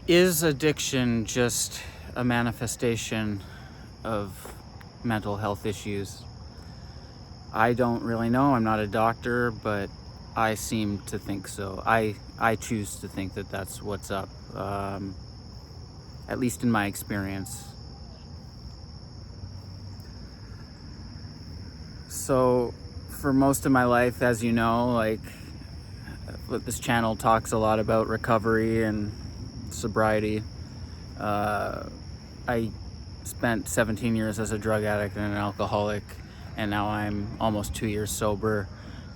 Is addiction just a manifestation of mental health issues? I don't really know. I'm not a doctor, but I seem to think so. I choose to think that that's what's up, at least in my experience. So, for most of my life, as you know, this channel talks a lot about recovery and sobriety. I spent 17 years as a drug addict and an alcoholic, and now I'm almost 2 years sober.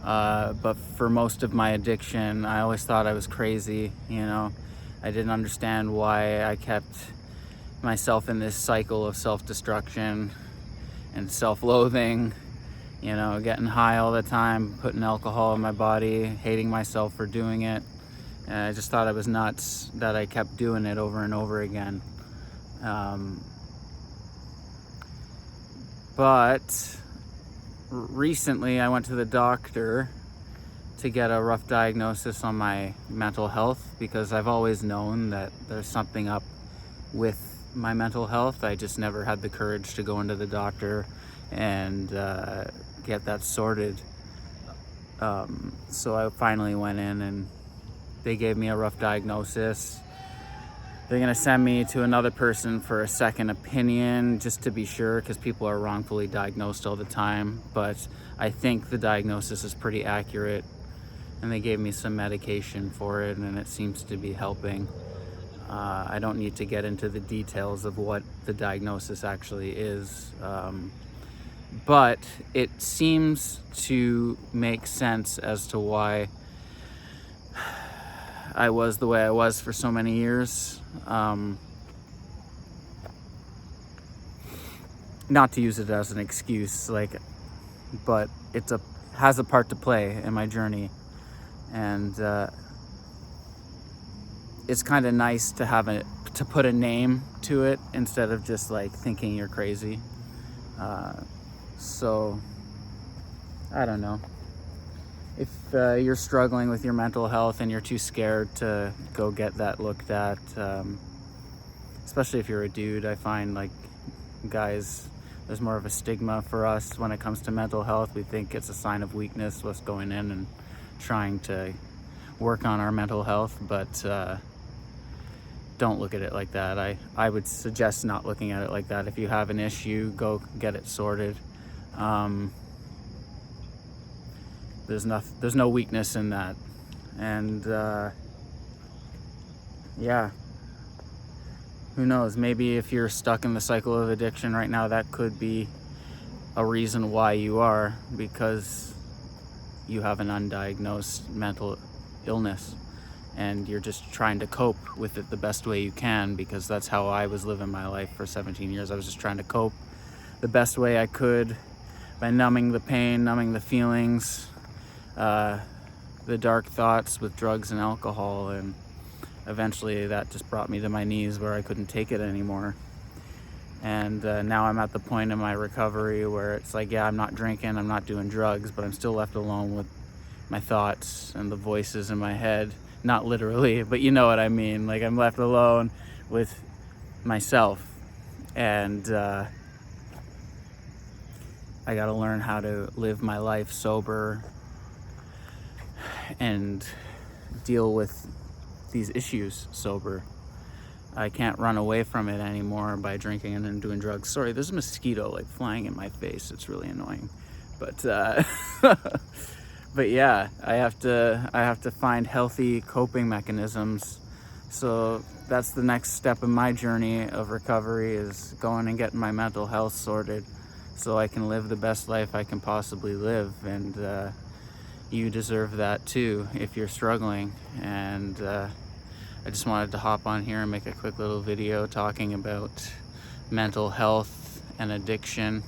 But for most of my addiction, I always thought I was crazy, I didn't understand why I kept myself in this cycle of self-destruction and self-loathing, getting high all the time, putting alcohol in my body, hating myself for doing it. And I just thought I was nuts that I kept doing it over and over again. But recently I went to the doctor to get a rough diagnosis on my mental health, because I've always known that there's something up with my mental health. I just never had the courage to go into the doctor and get that sorted. So I finally went in and they gave me a rough diagnosis. They're gonna send me to another person for a second opinion, just to be sure, because people are wrongfully diagnosed all the time. But I think the diagnosis is pretty accurate, and they gave me some medication for it, and it seems to be helping. I don't need to get into the details of what the diagnosis actually is, but it seems to make sense as to why I was the way I was for so many years. Not to use it as an excuse, but has a part to play in my journey, and it's kind of nice to put a name to it instead of just thinking you're crazy. So I don't know. If you're struggling with your mental health and you're too scared to go get that looked at, especially if you're a dude, I find guys, there's more of a stigma for us when it comes to mental health. We think it's a sign of weakness, us going in and trying to work on our mental health, but don't look at it like that. I would suggest not looking at it like that. If you have an issue, go get it sorted. There's no weakness in that. And yeah, who knows, maybe if you're stuck in the cycle of addiction right now, that could be a reason why you are, because you have an undiagnosed mental illness and you're just trying to cope with it the best way you can, because that's how I was living my life for 17 years. I was just trying to cope the best way I could by numbing the pain, numbing the feelings, the dark thoughts with drugs and alcohol, and eventually that just brought me to my knees where I couldn't take it anymore. And now I'm at the point in my recovery where it's I'm not drinking, I'm not doing drugs, but I'm still left alone with my thoughts and the voices in my head. Not literally, but you know what I mean. I'm left alone with myself, and I gotta learn how to live my life sober and deal with these issues sober. I can't run away from it anymore by drinking and doing drugs. Sorry, there's a mosquito flying in my face. It's really annoying. But but yeah, I have to find healthy coping mechanisms. So that's the next step in my journey of recovery, is going and getting my mental health sorted so I can live the best life I can possibly live. And you deserve that too if you're struggling. And I just wanted to hop on here and make a quick little video talking about mental health and addiction.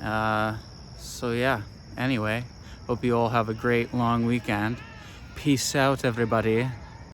So yeah, anyway, hope you all have a great long weekend. Peace out, everybody.